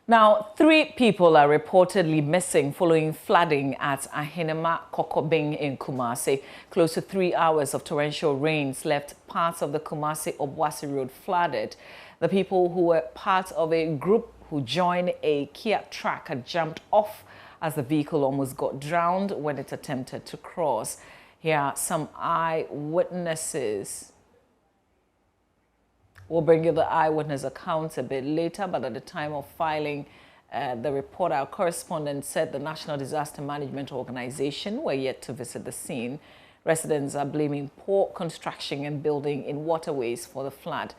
Now, 3 people are reportedly missing following flooding at Ahinema Kokobing in KUMASI. Close to 3 hours of torrential rains left parts of the KUMASI-Obuasi Road flooded. The people who were part of a group who joined a Kia truck had jumped off as the vehicle almost got drowned when it attempted to cross. Here are some eyewitnesses. We'll bring you the eyewitness accounts a bit later, but at the time of filing the report, our correspondent said the National Disaster Management Organization were yet to visit the scene. Residents are blaming poor construction and building in waterways for the flood.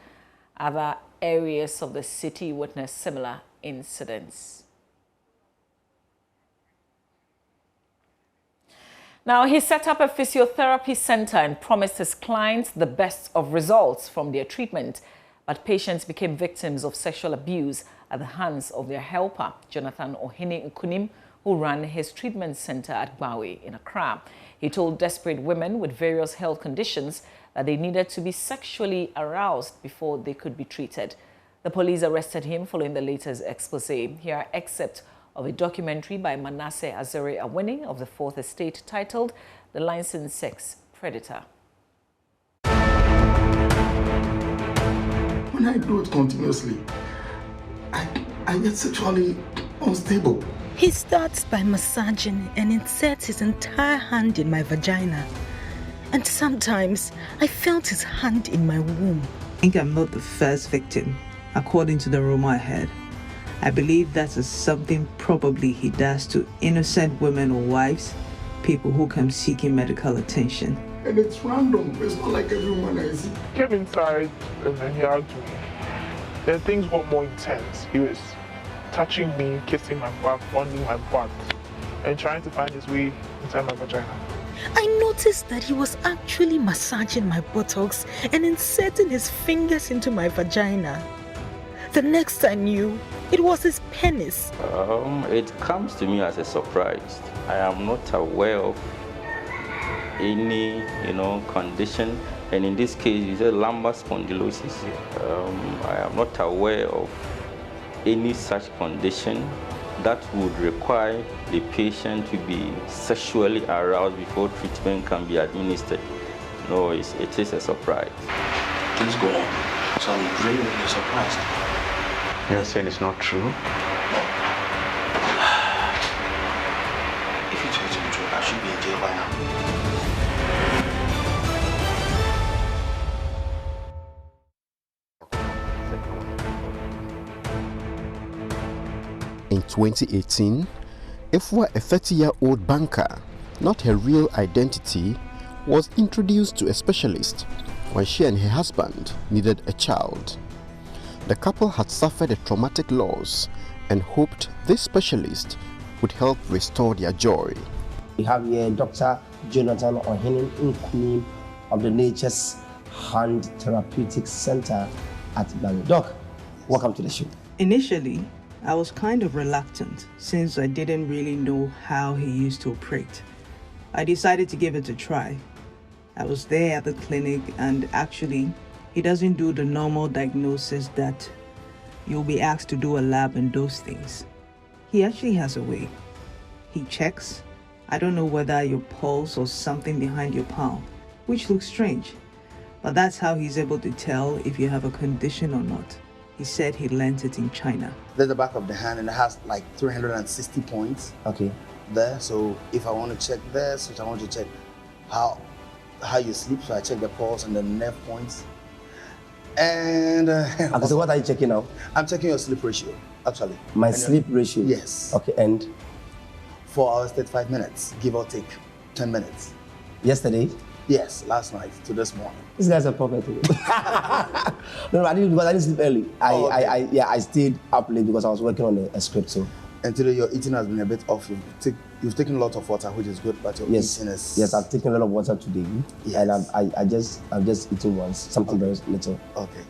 Other areas of the city witnessed similar incidents. Now, he set up a physiotherapy center and promised his clients the best of results from their treatment. But patients became victims of sexual abuse at the hands of their helper, Jonathan Ohene Nkunim, who ran his treatment center at Bawe in Accra. He told desperate women with various health conditions that they needed to be sexually aroused before they could be treated. The police arrested him following the latest expose. Here are excerpts of a documentary by Manasseh Azere Awini of the Fourth Estate titled The Licensed Sex Predator. When I do it continuously, I get sexually unstable. He starts by massaging and inserts his entire hand in my vagina. And sometimes I felt his hand in my womb. I think I'm not the first victim, according to the rumor I heard. I believe that is something probably he does to innocent women or wives, people who come seeking medical attention. And it's random. It's not like every woman I see. He came inside and then he hugged me. Then things got more intense. He was touching me, kissing my back, fondling my butt, and trying to find his way inside my vagina. I noticed that he was actually massaging my buttocks and inserting his fingers into my vagina. The next I knew, it was his penis. It comes to me as a surprise. I am not aware of any, condition. And in this case, it's a lumbar spondylosis. I am not aware of any such condition that would require the patient to be sexually aroused before treatment can be administered. No, it is a surprise. Things go on, so I'm really surprised. You're saying it's not true? If you tell me the truth, I should be in jail by now. In 2018, Ifwa, a 30-year-old banker, not her real identity, was introduced to a specialist when she and her husband needed a child. The couple had suffered a traumatic loss and hoped this specialist would help restore their joy. We have here Dr. Jonathan Ohene Nkunim of the Nature's Hand Therapeutic Center at Bawe. Doc, welcome to the show. Initially, I was kind of reluctant since I didn't really know how he used to operate. I decided to give it a try. I was there at the clinic and actually, he doesn't do the normal diagnosis that you'll be asked to do a lab and those things. He actually has a way. He checks, I don't know whether your pulse or something behind your palm, which looks strange, but that's how he's able to tell if you have a condition or not. He said he learned it in China. There's the back of the hand and it has like 360 points. Okay. There, so if I want to check this, I want to check how you sleep, so I check the pulse and the nerve points. And okay, so what are you checking now? I'm checking your sleep ratio, actually. My sleep ratio? Yes. Okay, and? 4 hours, 35 minutes, give or take 10 minutes. Yesterday? Yes, last night to this morning. This guy's a prophet. No, I didn't sleep early. I stayed up late because I was working on a script. So. And today your eating has been a bit off. You've taken a lot of water, which is good, but your eating is... Yes, I've taken a lot of water today. Yes. And I've just eaten once, something very little. Okay.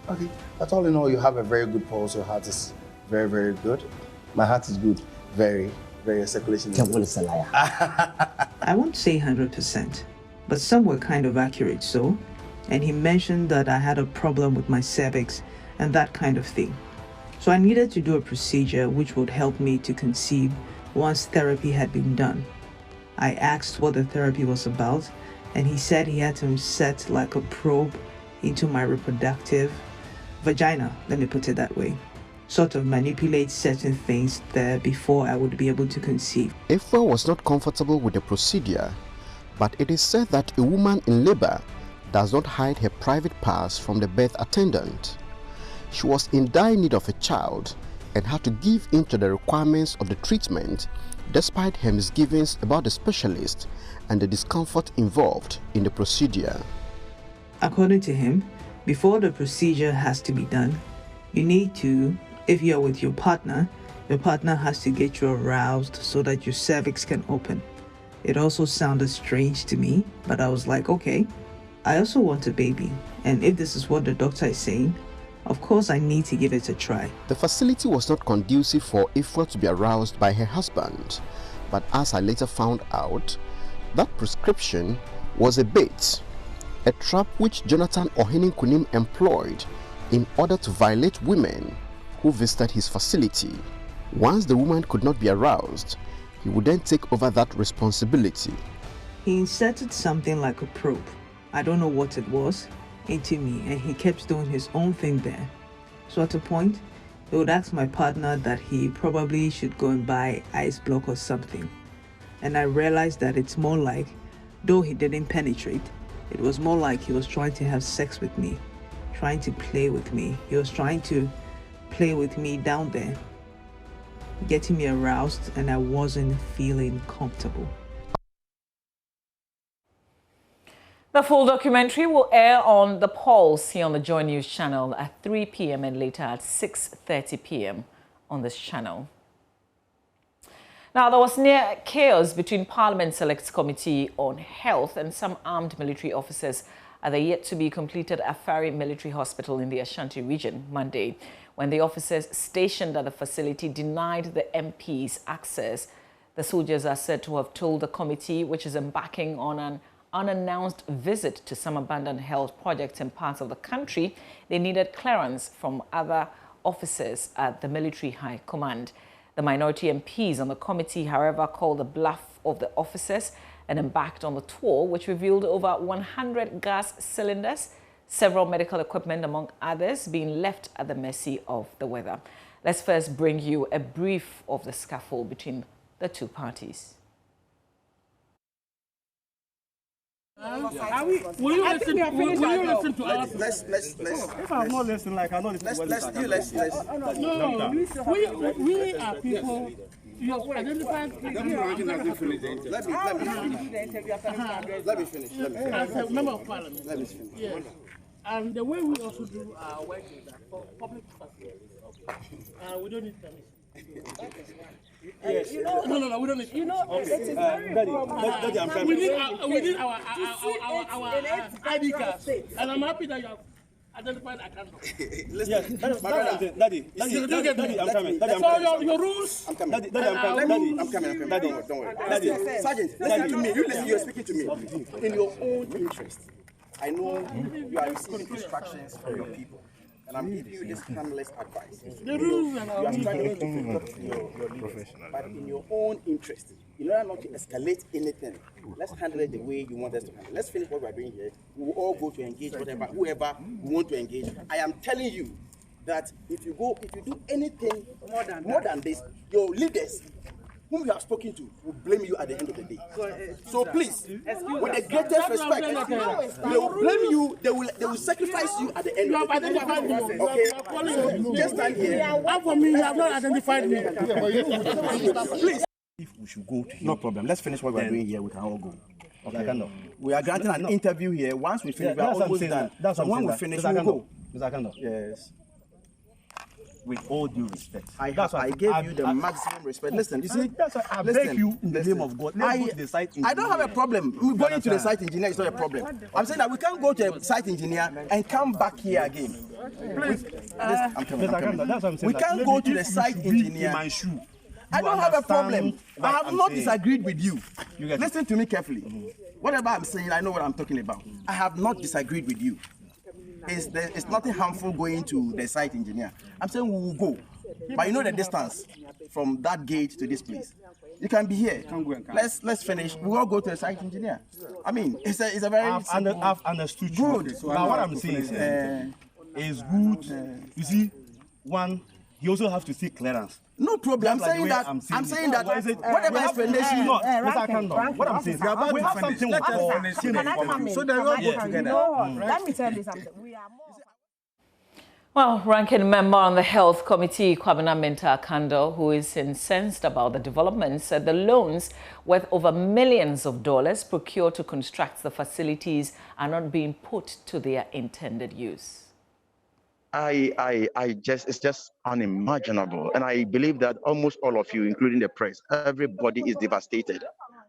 Okay. But all in all, you have a very good pulse. Your heart is very, very good. My heart is good. Very, very circulation. Is a liar. I won't say 100%, but some were kind of accurate, so. And he mentioned that I had a problem with my cervix and that kind of thing. So I needed to do a procedure which would help me to conceive once therapy had been done. I asked what the therapy was about, and he said he had to insert like a probe into my reproductive vagina, let me put it that way. Sort of manipulate certain things there before I would be able to conceive. Ifwa was not comfortable with the procedure, but it is said that a woman in labor does not hide her private parts from the birth attendant. She was in dire need of a child and had to give in to the requirements of the treatment despite her misgivings about the specialist and the discomfort involved in the procedure. According to him, before the procedure has to be done, you need to, if you're with your partner has to get you aroused so that your cervix can open. It also sounded strange to me, but I was like, okay, I also want a baby, and if this is what the doctor is saying, of course I need to give it a try. The facility was not conducive for Ifwa to be aroused by her husband, but as I later found out, that prescription was a bait, a trap which Jonathan Ohenin-Kunim employed in order to violate women who visited his facility. Once the woman could not be aroused, he would then take over that responsibility. He inserted something like a probe, I don't know what it was, into me, and he kept doing his own thing there. So at a point, he would ask my partner that he probably should go and buy ice block or something. And I realized that it's more like, though he didn't penetrate, it was more like he was trying to have sex with me, trying to play with me. He was trying to play with me down there, getting me aroused, and I wasn't feeling comfortable. The full documentary will air on The Pulse here on the Joy News channel at 3 p.m. and later at 6:30 p.m. on this channel. Now, there was near chaos between Parliament Select Committee on Health and some armed military officers at the yet-to-be-completed Afari Military Hospital in the Ashanti region Monday, when the officers stationed at the facility denied the MPs access. The soldiers are said to have told the committee, which is embarking on an unannounced visit to some abandoned health projects in parts of the country, they needed clearance from other officers at the military high command. The minority MPs on the committee, however, called the bluff of the officers and embarked on the tour, which revealed over 100 gas cylinders, several medical equipment, among others, being left at the mercy of the weather. Let's first bring you a brief of the scuffle between the two parties. Will you listen to us? Let's. If I'm not listening, like I know this. Let's. No, we are people. You have identified. Let me finish. As a member of Parliament. Let me finish. Yes. And the way we also do our work is that for public facilities, we don't need permission. Yes. No, we don't need. You know, it is very important. We need our ID cards, and I'm happy that you have identified a candle. Yes, Daddy, I'm coming. So your rules. I'm coming. I'm coming. Daddy, don't worry. Daddy, Sergeant, listen to me. You're speaking to me in your own interest. I know you are receiving instructions from your people, and I'm giving you this harmless advice. The rules you are struggling to protect your leaders, but in your own interest, in order not to escalate anything, let's handle it the way you want us to handle it. Let's finish what we're doing here. We will all go to engage whoever we want to engage. I am telling you that if you do anything more than this, your leaders whom you have spoken to will blame you at the end of the day. So please, with the greatest respect, they will blame you. They will sacrifice you at the end of the day. Okay, just stand here. For me, you have not identified me. Please. If we should go to him, no problem. Let's finish what we're doing here. We can all go. Okay. We are granting an interview here. Once we finish, we are almost done. So when we finish, we will go. Mr. Akando. Yes. With all due respect, I gave you the maximum respect. Listen, you see, that's why I beg you in the name of God. Let's go to the site engineer. I don't have a problem. Going to the site engineer is not a problem. I'm saying that we can't go to a site engineer and come back here again. Please, I'm coming. We can't go to the site engineer. I don't have a problem. I have not disagreed with you. Listen to me carefully. Whatever I'm saying, I know what I'm talking about. I have not disagreed with you. It's nothing harmful going to the site engineer. I'm saying we will go. But you know the distance from that gate to this place. You can be here. Let's finish. We all go to a site engineer. I mean, it's a very I've understood you. Good. So now what I'm saying is good. You see, one, you also have to seek clearance. No problem. I'm saying that whatever explanation. What I'm saying is we have something we call chain of command. So they all go together. Let me tell you something. We are more. Well, ranking member on the Health Committee, Kwabena Mintah Kando, who is incensed about the developments, said the loans worth over millions of dollars procured to construct the facilities are not being put to their intended use. It's just unimaginable. And I believe that almost all of you, including the press, everybody is devastated.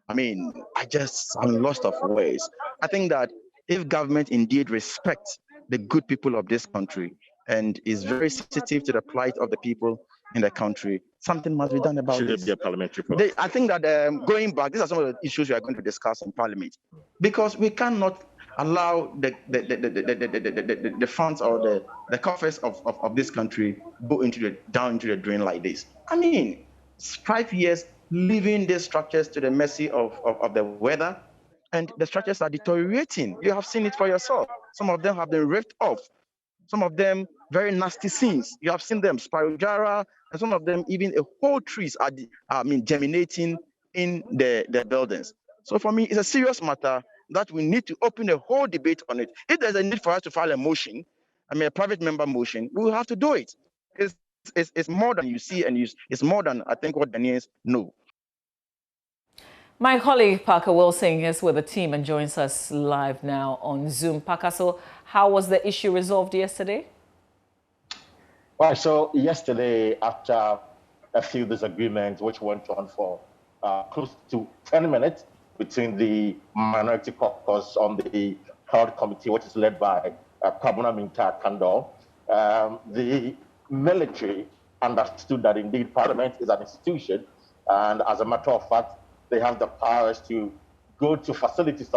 I mean, I'm lost of words. I think that if government indeed respects the good people of this country and is very sensitive to the plight of the people in the country, something must be done about this. Should there be a parliamentary process? I think that going back, these are some of the issues we are going to discuss in Parliament, because we cannot allow the funds or the coffers of this country go down into the drain like this. I mean, 5 years leaving these structures to the mercy of the weather, and the structures are deteriorating. You have seen it for yourself. Some of them have been ripped off. Some of them very nasty scenes. You have seen them, EJURA, and some of them even whole trees are germinating in the buildings. So for me, it's a serious matter that we need to open a whole debate on it. If there's a need for us to file a motion, a private member motion, we will have to do it. It's more than you see, and it's more than I think what Ghanaians know. My colleague Parker Wilson is with the team and joins us live now on Zoom. Parker, so how was the issue resolved yesterday? Well, so yesterday, after a few disagreements, which went on for close to 10 minutes between the minority caucus on the Health Committee, which is led by Kwabena Mintah Kando, the military understood that indeed Parliament is an institution, and as a matter of fact, they have the powers to go to facilities,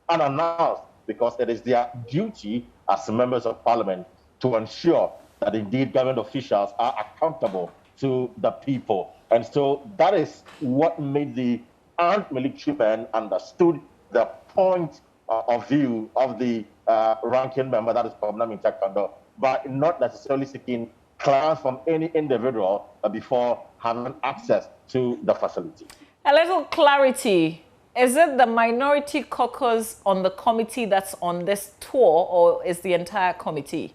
unannounced, because it is their duty as members of Parliament to ensure that indeed government officials are accountable to the people. And so that is what made the armed military men understood the point of view of the ranking member, that is Kwabena Mintah Kando, by not necessarily seeking clearance from any individual before having access to the facility. A little clarity. Is it the minority caucus on the committee that's on this tour, or is the entire committee?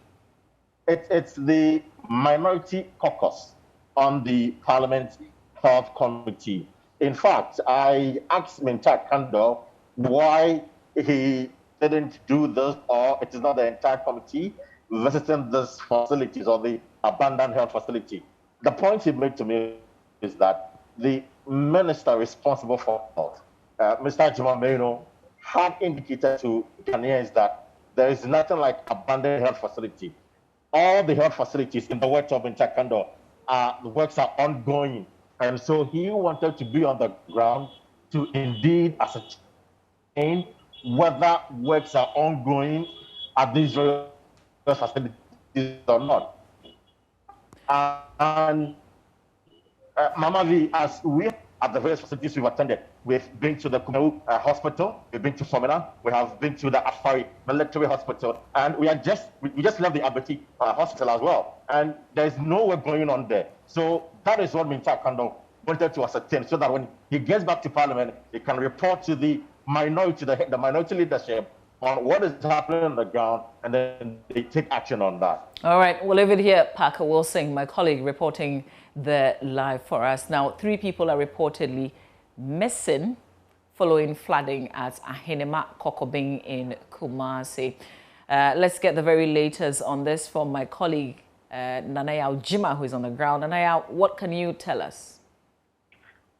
It's the minority caucus on the Parliament Health Committee. In fact, I asked Mintah Kando why he didn't do this, or it is not the entire committee visiting these facilities or the abandoned health facility. The point he made to me is that the minister responsible for health, Mr. Jumameno, had indicated to Ghanaians that there is nothing like abandoned health facility. All the health facilities, in the words of Mintah Kando, the works are ongoing. And so he wanted to be on the ground to indeed ascertain whether works are ongoing at these various facilities or not. Mama V, as we at the various facilities we've attended, we've been to the KUMASI hospital, we've been to Fomena, we have been to the Afari military hospital, and we just left the Abeti hospital as well. And there's no work going on there. So that is what Mintah Kando wanted to ascertain, so that when he gets back to Parliament, he can report to the minority, the minority leadership, on what is happening on the ground, and then they take action on that. All right, we'll leave it here. Parker Wilson, my colleague, reporting the live for us. Now, 3 people are reportedly missing following flooding at Ahenema Kokobing in KUMASI. Let's get the very latest on this from my colleague, Nanaya Ujima, who is on the ground. Nanaya, what can you tell us?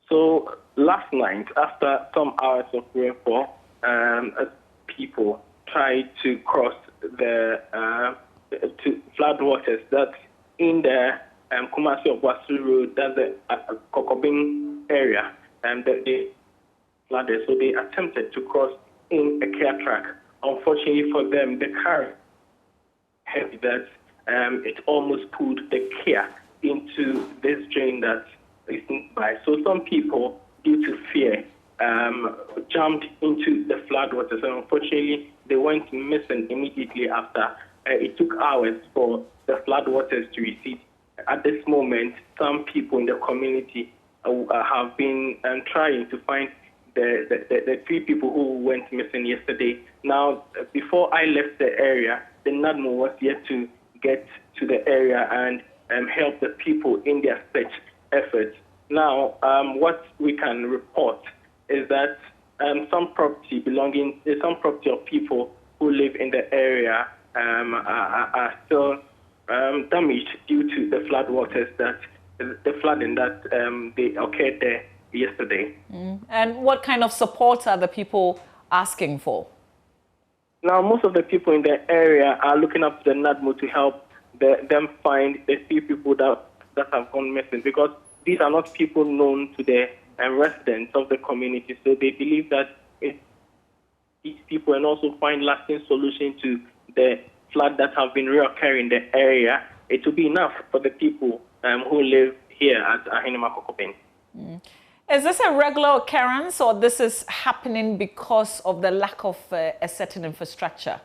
So last night, after some hours of rainfall, people tried to cross the flood waters that's in the KUMASI of Wasu Road, that's the Kokobing area, and they flooded. So they attempted to cross in a care track. Unfortunately for them, the car heavy that it almost pulled the care into this drain that is nearby. So some people, due to fear, jumped into the floodwaters, and unfortunately, they went missing immediately after. It took hours for the floodwaters to recede. At this moment, some people in the community have been trying to find the 3 people who went missing yesterday. Now, before I left the area, the NADMO was yet to get to the area and help the people in their search efforts. Now, what we can report is that some property of people who live in the area are still damaged due to the floodwaters the flooding that they occurred there yesterday. And what kind of support are the people asking for? Now, most of the people in the area are looking up to the NADMO to help them find the 3 people that have gone missing, because these are not people known to the residents of the community. So they believe that these people, and also find lasting solution to the flood that have been reoccurring in the area, it will be enough for the people who live here at Ahenemakokopin. Is this a regular occurrence, or this is happening because of the lack of a certain infrastructure?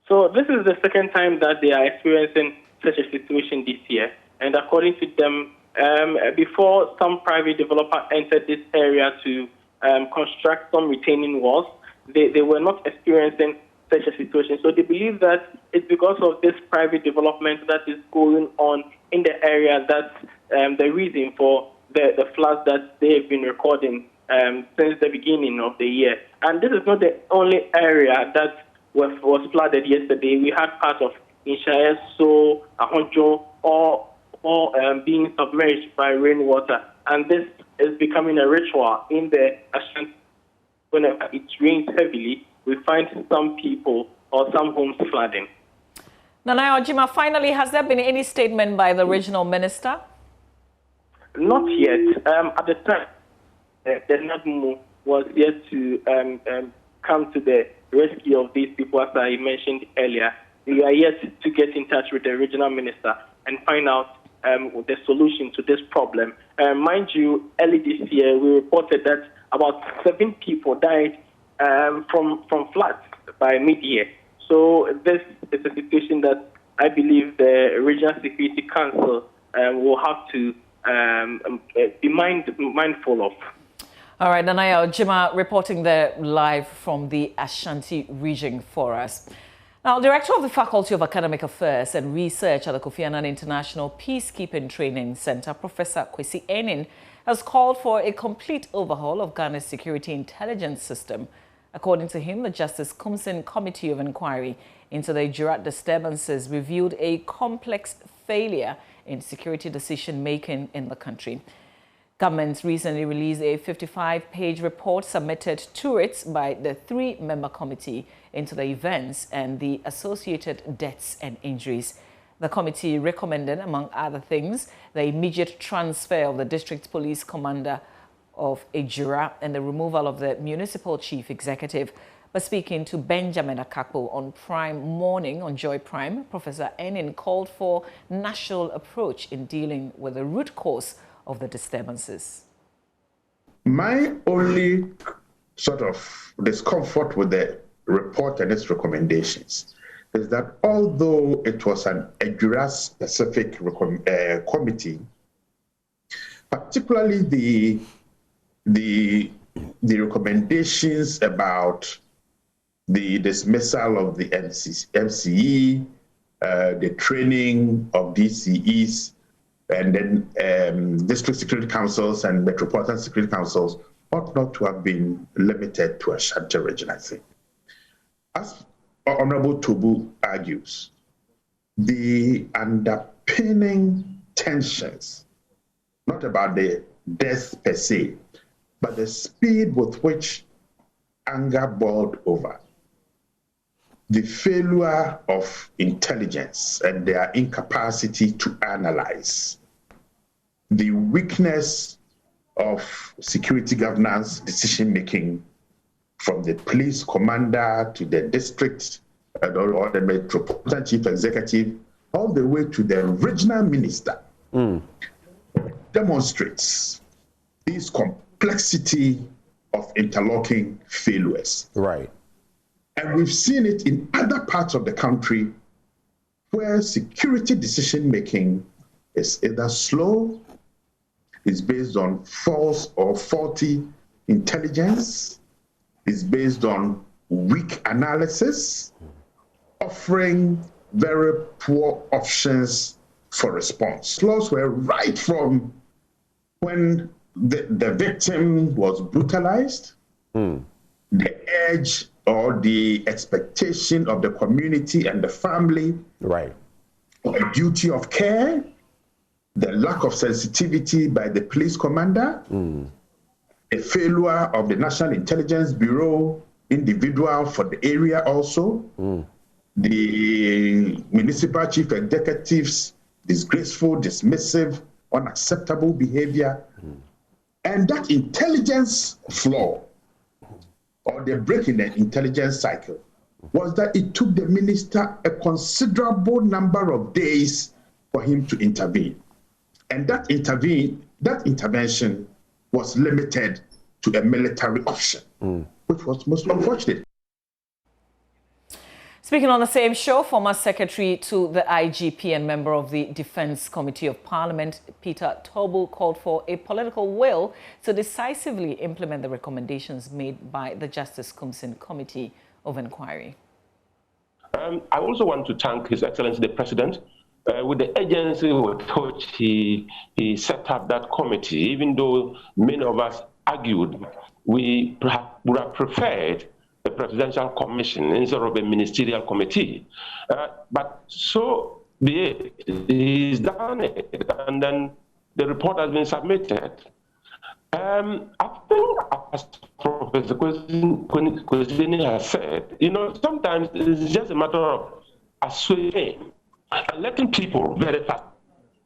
So this is the second time that they are experiencing such a situation this year. And according to them, before some private developer entered this area to construct some retaining walls, they were not experiencing such a situation. So they believe that it's because of this private development that is going on in the area that's the reason for the floods that they have been recording since the beginning of the year. And this is not the only area that was flooded yesterday. We had part of Inshae, So, Ahonjo, all being submerged by rainwater. And this is becoming a ritual in the Ashanti. Whenever it rains heavily, we find some people or some homes flooding. Nana Ojima, finally, has there been any statement by the regional minister? Not yet. At the time, the NADMO was yet to come to the rescue of these people, as I mentioned earlier. We are yet to get in touch with the regional minister and find out the solution to this problem. Mind you, early this year, we reported that about 7 people died from floods by mid-year. So this is a situation that I believe the Regional Security Council will have to be mindful of. All right, Nanaya Ojima reporting there live from the Ashanti region for us. Now, Director of the Faculty of Academic Affairs and Research at the Kofi Annan International Peacekeeping Training Center, Professor Kwesi Enin, has called for a complete overhaul of Ghana's security intelligence system. According to him, the Justice Kumsin Committee of Inquiry into the EJURA disturbances revealed a complex failure in security decision-making in the country. Government recently released a 55-page report submitted to it by the 3-member committee into the events and the associated deaths and injuries. The committee recommended, among other things, the immediate transfer of the district police commander of EJURA and the removal of the municipal chief executive. But speaking to Benjamin Akakpo on Prime Morning on Joy Prime, Professor Enin called for national approach in dealing with the root cause of the disturbances. My only sort of discomfort with the report and its recommendations is that although it was an EJURA-specific committee, particularly the recommendations about the dismissal of the MCE, the training of DCEs, and then district security councils and metropolitan security councils ought not to have been limited to Ashanti region, I think. As Honorable Tobu argues, the underpinning tensions, not about the death per se, but the speed with which anger boiled over, the failure of intelligence and their incapacity to analyze, the weakness of security governance decision-making from the police commander to the district or the metropolitan chief executive, all the way to the regional minister demonstrates this complexity of interlocking failures. Right. And we've seen it in other parts of the country where security decision-making is either slow, is based on false or faulty intelligence, is based on weak analysis, offering very poor options for response. Laws were right from when the victim was brutalized, the urge or the expectation of the community and the family, right, a duty of care, the lack of sensitivity by the police commander, the failure of the National Intelligence Bureau individual for the area also, the municipal chief executives' disgraceful, dismissive, unacceptable behavior, and that intelligence flaw or the break in the intelligence cycle was that it took the minister a considerable number of days for him to intervene. And that intervention was limited to a military option, which was most unfortunate. Speaking on the same show, former Secretary to the IGP and member of the Defence Committee of Parliament, Peter Tobel, called for a political will to decisively implement the recommendations made by the Justice KUMASI Committee of Inquiry. I also want to thank His Excellency the President with the agency with which he set up that committee. Even though many of us argued, we would have preferred a presidential commission instead of a ministerial committee. But so be it. He's done it, and then the report has been submitted. I think, as Professor Kwesini has said, sometimes it's just a matter of assuaging and letting people verify.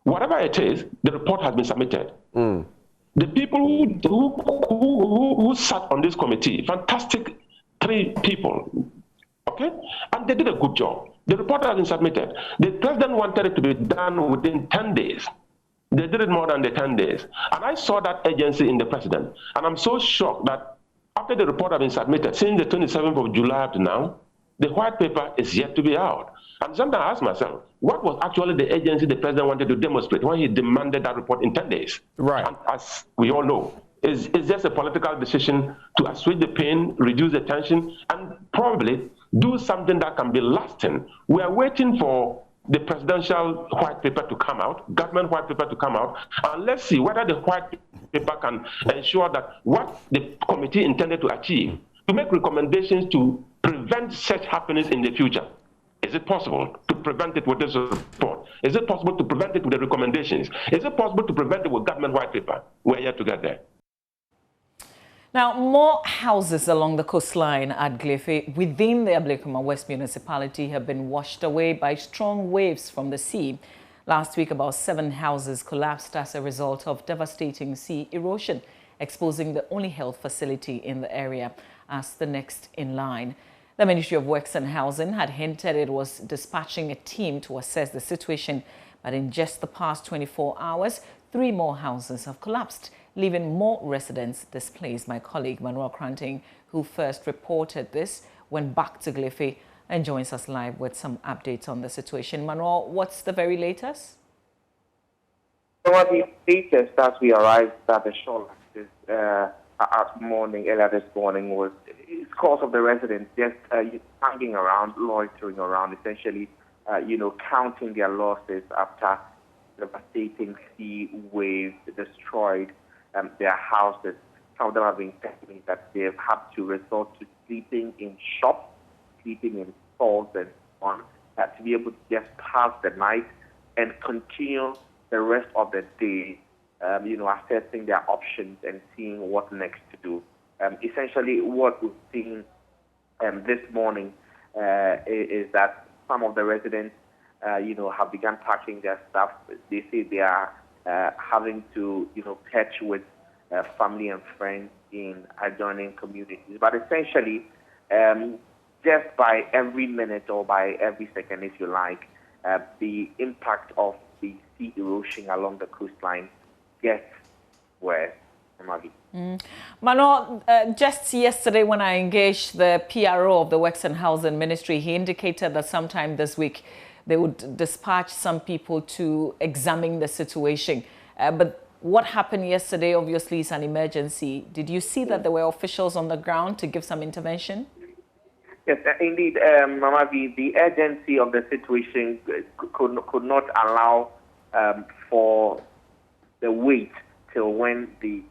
Whatever it is, the report has been submitted. The people who sat on this committee, fantastic 3 people, okay? And they did a good job. The report has been submitted. The president wanted it to be done within 10 days. They did it more than the 10 days. And I saw that agency in the president. And I'm so shocked that after the report has been submitted, since the 27th of July up to now, the white paper is yet to be out. And sometimes I ask myself, what was actually the agency the president wanted to demonstrate when he demanded that report in 10 days? Right. And as we all know, it's just a political decision to assuage the pain, reduce the tension, and probably do something that can be lasting. We are waiting for the presidential white paper to come out, government white paper to come out, and let's see whether the white paper can ensure that what the committee intended to achieve, to make recommendations to prevent such happenings in the future. Is it possible to prevent it with this report? Is it possible to prevent it with the recommendations? Is it possible to prevent it with government white paper? We're yet to get there. Now, more houses along the coastline at Glefe within the Ablekuma West municipality have been washed away by strong waves from the sea. Last week, about 7 houses collapsed as a result of devastating sea erosion, exposing the only health facility in the area as the next in line. The Ministry of Works and Housing had hinted it was dispatching a team to assess the situation, but in just the past 24 hours, 3 more houses have collapsed, leaving more residents displaced. My colleague Manuel Cranting, who first reported this, went back to Glefe and joins us live with some updates on the situation. Manuel, what's the very latest? Well, the latest as we arrived at the shoreline earlier this morning was cause of the residents just hanging around, loitering around, essentially, counting their losses after devastating sea waves destroyed their houses. Some of them have been telling me that they've had to resort to sleeping in shops, sleeping in stalls and so on, to be able to just pass the night and continue the rest of the day, assessing their options and seeing what next to do. Essentially, what we've seen this morning is that some of the residents, have begun packing their stuff. They say they are having to, patch with family and friends in adjoining communities. But essentially, just by every minute or by every second, if you like, the impact of the sea erosion along the coastline gets worse. Manuel, just yesterday when I engaged the PRO of the Works and Housing Ministry, he indicated that sometime this week they would dispatch some people to examine the situation. But what happened yesterday obviously is an emergency. Did you see that there were officials on the ground to give some intervention? Yes, indeed, Mama V, the urgency of the situation could not allow for the wait till when the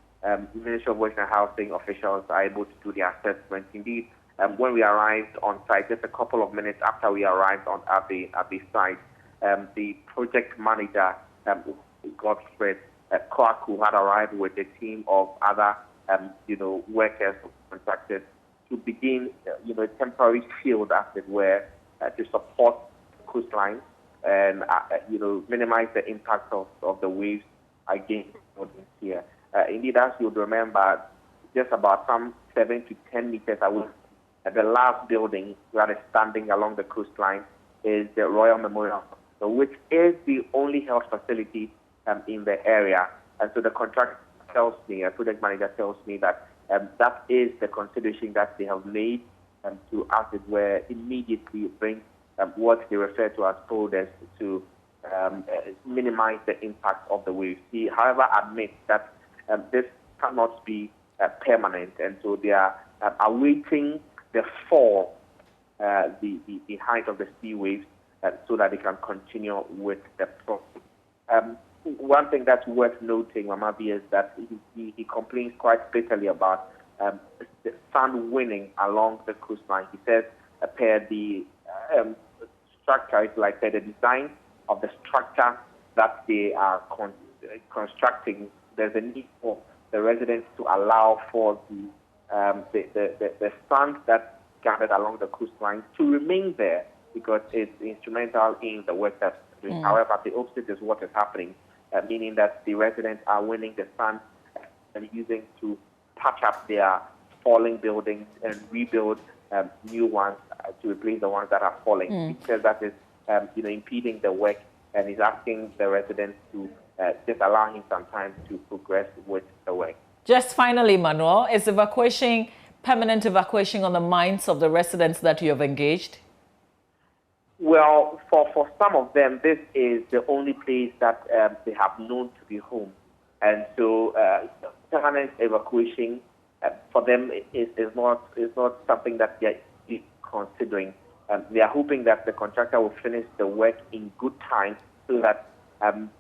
Ministry of Works and Housing officials are able to do the assessment. Indeed, when we arrived on site, just a couple of minutes after we arrived at the site, the project manager, Godfred Clark, who had arrived with a team of other, workers, contractors, to begin, a temporary shield, as it were, to support the coastline and, minimize the impact of the waves against the audience here. Indeed, as you would remember, just about some 7 to 10 meters away, the last building that is standing along the coastline is the Royal Memorial, which is the only health facility in the area. And so the contractor tells me, a project manager tells me that that is the consideration that they have made to, as it were, immediately bring what they refer to as folders to minimize the impact of the waves. He, however, admits that this cannot be permanent, and so they are awaiting the fall, the height of the sea waves, so that they can continue with the process. One thing that's worth noting, Mamabi, is that he complains quite bitterly about the sand winning along the coastline. He says, per the structure, it's like the design of the structure that they are constructing, there's a need for the residents to allow for the sand that's gathered along the coastline to remain there because it's instrumental in the work that's doing. However, the opposite is what is happening, meaning that the residents are winning the sand and using to patch up their falling buildings and rebuild new ones to replace the ones that are falling. Because that is impeding the work, and is asking the residents to just allow him some time to progress with the work. Just finally, Manuel, is permanent evacuation on the minds of the residents that you have engaged? Well, for some of them, this is the only place that they have known to be home. And so permanent evacuation for them is not something that they are considering. They are hoping that the contractor will finish the work in good time so that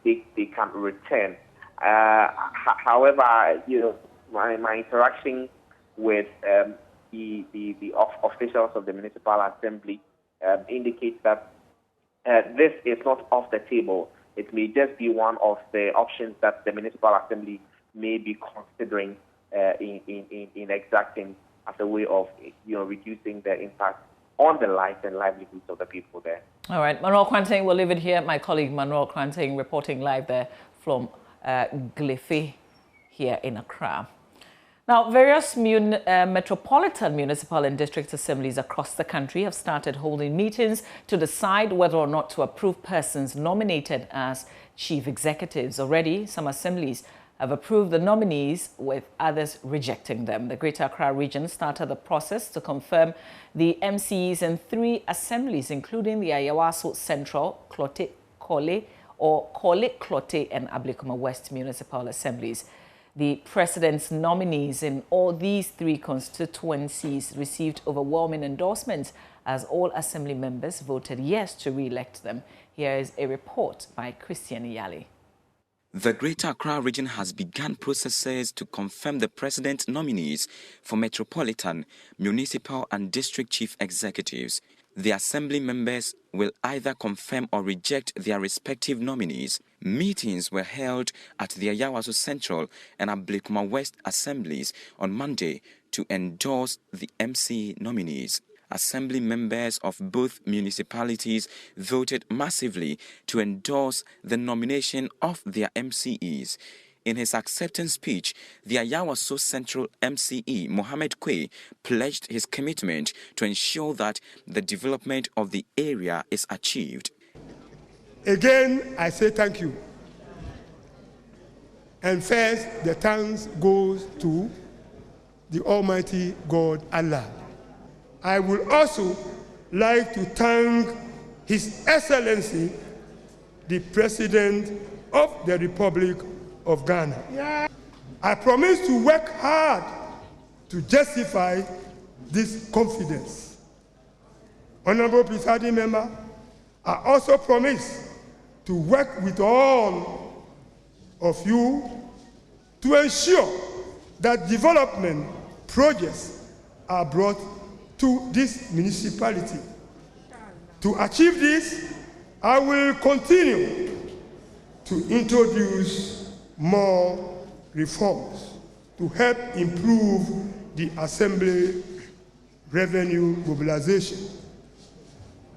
they can return. However, my interaction with the officials of the municipal assembly indicates that this is not off the table. It may just be one of the options that the municipal assembly may be considering in exacting as a way of reducing the impact on the lives and livelihoods of the people there. All right, Manuel Kwanting, we'll leave it here. My colleague Manuel Kwanting reporting live there from Glife here in Accra. Now, various metropolitan municipal and district assemblies across the country have started holding meetings to decide whether or not to approve persons nominated as chief executives. Already, some assemblies have approved the nominees, with others rejecting them. The Greater Accra region started the process to confirm the MCEs in 3 assemblies, including the Ayawaso Central, Klote, Kole, and Ablekuma West municipal assemblies. The president's nominees in all these 3 constituencies received overwhelming endorsements as all assembly members voted yes to re-elect them. Here is a report by Christian Iyali. The Greater Accra region has begun processes to confirm the president's nominees for metropolitan, municipal and district chief executives. The assembly members will either confirm or reject their respective nominees. Meetings were held at the Ayawaso Central and Ablekuma West assemblies on Monday to endorse the MC nominees. Assembly members of both municipalities voted massively to endorse the nomination of their MCEs. In his acceptance speech, the Ayawaso Central MCE, Mohammed Kwe, pledged his commitment to ensure that the development of the area is achieved. Again, I say thank you And first, the thanks goes to the Almighty God Allah. I would also like to thank His Excellency, the President of the Republic of Ghana. I promise to work hard to justify this confidence. Honorable Presiding Member, I also promise to work with all of you to ensure that development projects are brought to this municipality. To achieve this, I will continue to introduce more reforms to help improve the Assembly revenue mobilization.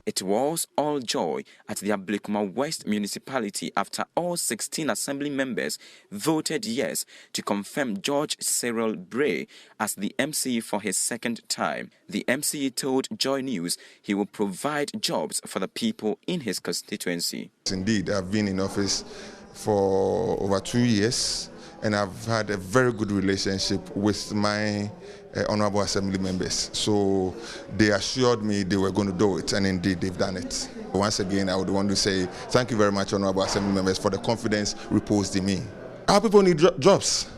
It was all joy at the Ablekuma West municipality after all 16 assembly members voted yes to confirm George Cyril Bray as the MCE for his second time. The MCE told Joy News he will provide jobs for the people in his constituency. Indeed, I've been in office for over 2 years, and I've had a very good relationship with my honorable assembly members. So they assured me they were going to do it, and indeed they've done it. Once again, I would want to say thank you very much, honorable assembly members, for the confidence reposed in me. Our people need jobs,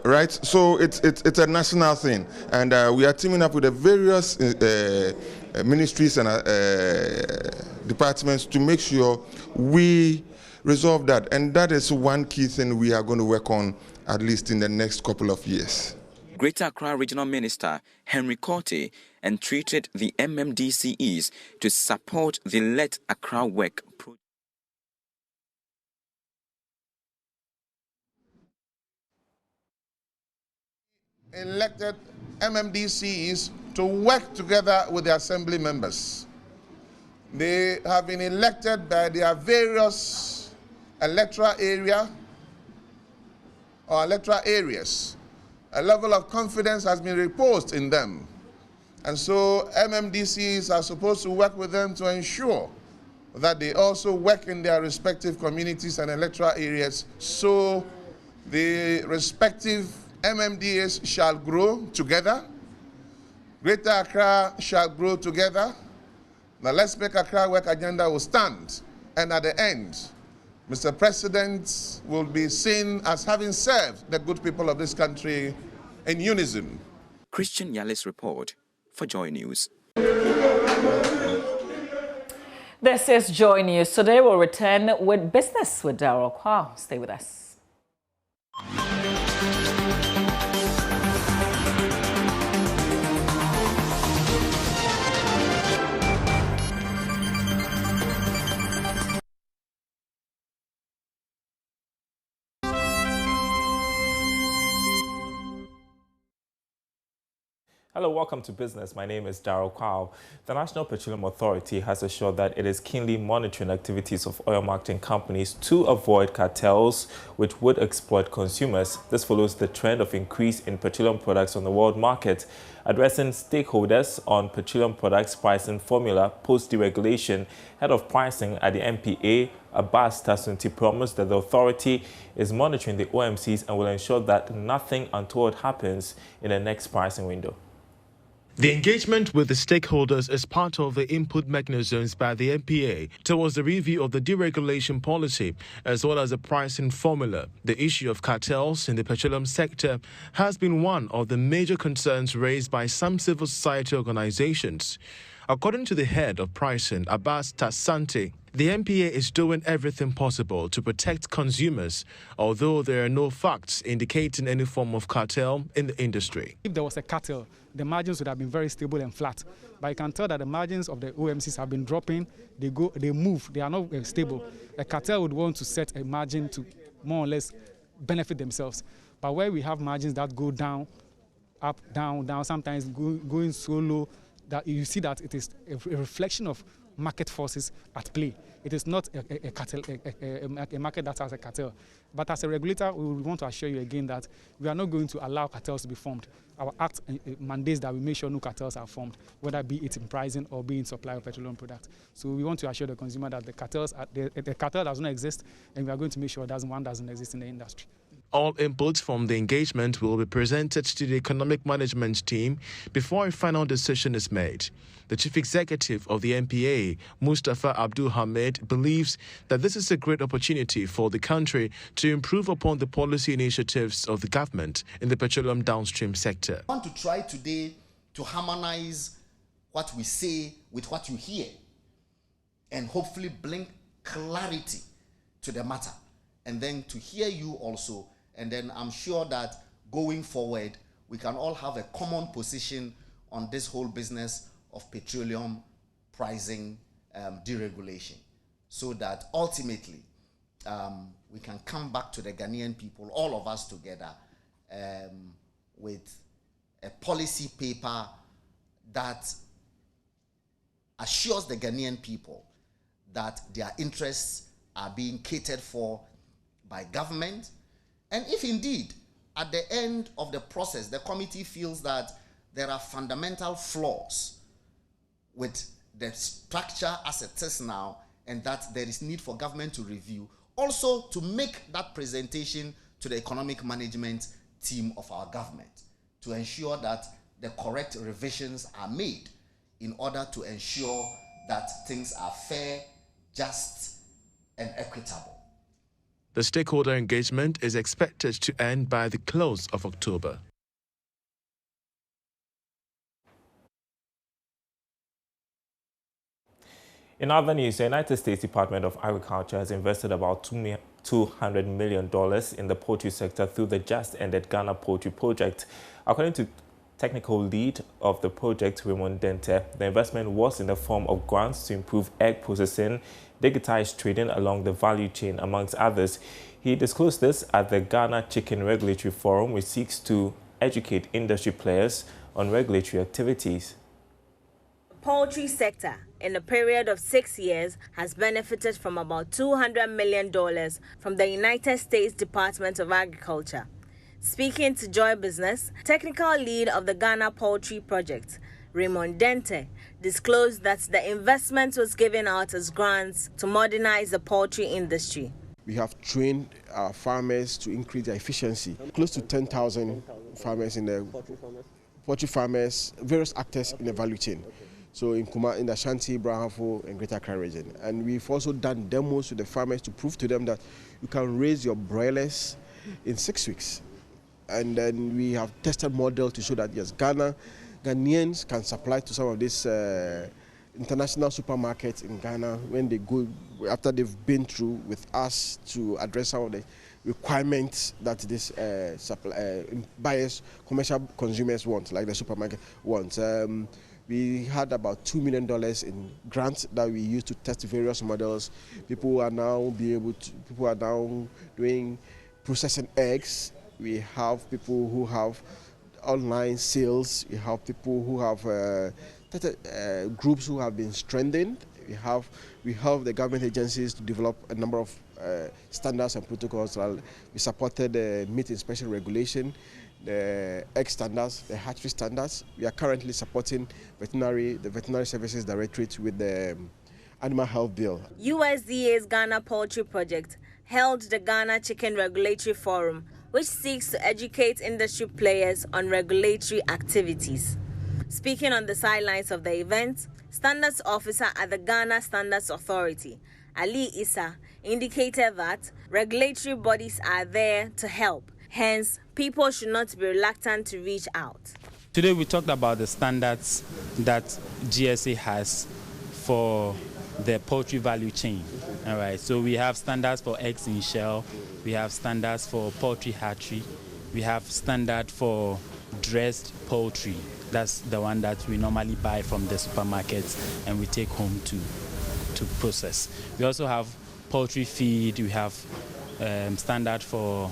right? So it's a national thing, and we are teaming up with the various ministries and departments to make sure we resolve that. And that is one key thing we are going to work on, at least in the next couple of years. Greater Accra Regional Minister Henry Korte entreated the MMDCES to support the Let Accra Work project. Elected MMDCES to work together with the assembly members. They have been elected by their various electoral area or electoral areas. A level of confidence has been reposed in them. And so MMDCs are supposed to work with them to ensure that they also work in their respective communities and electoral areas, so the respective MMDAs shall grow together. Greater Accra shall grow together. The Let's Make Accra Work agenda will stand. And at the end, Mr. President will be seen as having served the good people of this country in unison. Christian Yales report for Joy News. This is Joy News. Today we'll return with business with Daryl Kwao. Stay with us. Hello, welcome to Business. My name is Daryl Kwao. The National Petroleum Authority has assured that it is keenly monitoring activities of oil marketing companies to avoid cartels which would exploit consumers. This follows the trend of increase in petroleum products on the world market. Addressing stakeholders on petroleum products pricing formula post-deregulation, head of pricing at the NPA, Abbas Tasunti, promised that the authority is monitoring the OMCs and will ensure that nothing untoward happens in the next pricing window. The engagement with the stakeholders is part of the input mechanisms by the NPA towards the review of the deregulation policy as well as the pricing formula. The issue of cartels in the petroleum sector has been one of the major concerns raised by some civil society organizations. According to the head of pricing, Abbas Tasunti, the NPA is doing everything possible to protect consumers, although there are no facts indicating any form of cartel in the industry. If there was a cartel, the margins would have been very stable and flat. But you can tell that the margins of the OMCs have been dropping. They move. They are not stable. A cartel would want to set a margin to more or less benefit themselves. But where we have margins that go down, up, down, sometimes going so low, that you see that it is a reflection of market forces at play. It is not a market that has a cartel. But as a regulator, we want to assure you again that we are not going to allow cartels to be formed. Our act mandates that we make sure no cartels are formed, whether be it in pricing or be in supply of petroleum products. So we want to assure the consumer that the cartel does not exist, and we are going to make sure one doesn't exist in the industry. All inputs from the engagement will be presented to the economic management team before a final decision is made. The chief executive of the MPA, Mustafa Abdul Hamid, believes that this is a great opportunity for the country to improve upon the policy initiatives of the government in the petroleum downstream sector. I want to try today to harmonize what we say with what you hear and hopefully bring clarity to the matter, and then to hear you also. And then I'm sure that going forward, we can all have a common position on this whole business of petroleum pricing deregulation, so that ultimately we can come back to the Ghanaian people, all of us together, with a policy paper that assures the Ghanaian people that their interests are being catered for by government. And if indeed, at the end of the process, the committee feels that there are fundamental flaws with the structure as it is now, and that there is need for government to review, also to make that presentation to the economic management team of our government to ensure that the correct revisions are made in order to ensure that things are fair, just, and equitable. The stakeholder engagement is expected to end by the close of October. In other news, the United States Department of Agriculture has invested about $200 million in the poultry sector through the just-ended Ghana Poultry Project. According to technical lead of the project, Raymond Dente, the investment was in the form of grants to improve egg processing, digitized trading along the value chain, amongst others. He disclosed this at the Ghana Chicken Regulatory Forum, which seeks to educate industry players on regulatory activities. Poultry sector in a period of 6 years has benefited from about $200 million from the United States Department of Agriculture. Speaking to Joy Business, technical lead of the Ghana Poultry Project, Raymond Dente, disclosed that the investment was given out as grants to modernize the poultry industry. We have trained our farmers to increase their efficiency. Close to 10,000 farmers in the poultry farmers, various actors in the value chain. So in the Ashanti, Brahafo, and Greater Accra region. And we've also done demos with the farmers to prove to them that you can raise your broilers in 6 weeks. And then we have tested models to show that, yes, Ghanaians can supply to some of these international supermarkets in Ghana when they go, after they've been through with us to address some of the requirements that these buyers, commercial consumers want, like the supermarket wants. We had about $2 million in grants that we used to test various models. People are now doing processing eggs. We have people who have online sales. We have people who have groups who have been strengthened. We help the government agencies to develop a number of standards and protocols. We supported the meat inspection regulation, the egg standards, the hatchery standards. We are currently supporting the Veterinary Services Directorate with the Animal Health Bill. USDA's Ghana Poultry Project held the Ghana Chicken Regulatory Forum, which seeks to educate industry players on regulatory activities. Speaking on the sidelines of the event, Standards Officer at the Ghana Standards Authority, Ali Issa, indicated that regulatory bodies are there to help. Hence, people should not be reluctant to reach out. Today we talked about the standards that GSA has for the poultry value chain. All right, so we have standards for eggs in shell, we have standards for poultry hatchery, we have standard for dressed poultry. That's the one that we normally buy from the supermarkets and we take home to process. We also have poultry feed, we have standard for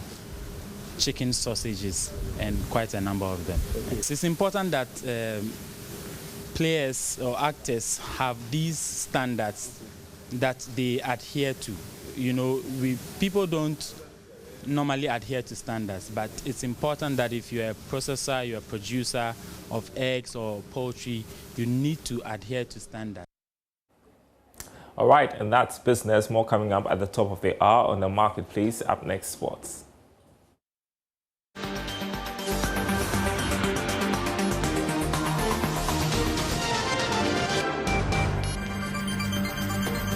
chicken sausages and quite a number of them. It's important that players or actors have these standards that they adhere to. You know, people don't normally adhere to standards, but it's important that if you're a processor, you're a producer of eggs or poultry, you need to adhere to standards. All right, and that's business. More coming up at the top of the hour on the marketplace. Up next, sports.